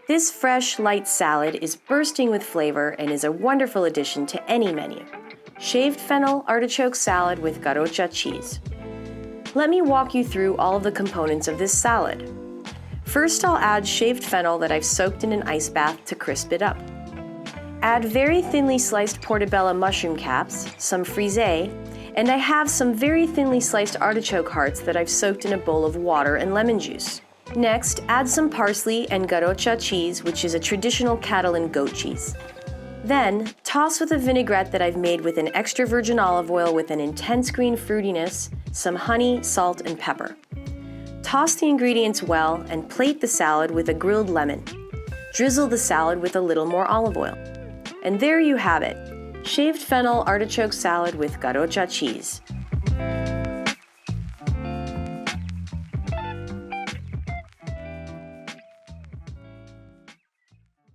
This fresh, light salad is bursting with flavor and is a wonderful addition to any menu. Shaved Fennel Artichoke Salad with Garrotxa Cheese. Let me walk you through all of the components of this salad. First, I'll add shaved fennel that I've soaked in an ice bath to crisp it up. Add very thinly sliced portobello mushroom caps, some frisée, and I have some very thinly sliced artichoke hearts that I've soaked in a bowl of water and lemon juice. Next, add some parsley and Garrotxa cheese, which is a traditional Catalan goat cheese. Then, toss with a vinaigrette that I've made with an extra virgin olive oil with an intense green fruitiness, some honey, salt, and pepper. Toss the ingredients well and plate the salad with a grilled lemon. Drizzle the salad with a little more olive oil. And there you have it, Shaved Fennel Artichoke Salad with Garrotxa Cheese.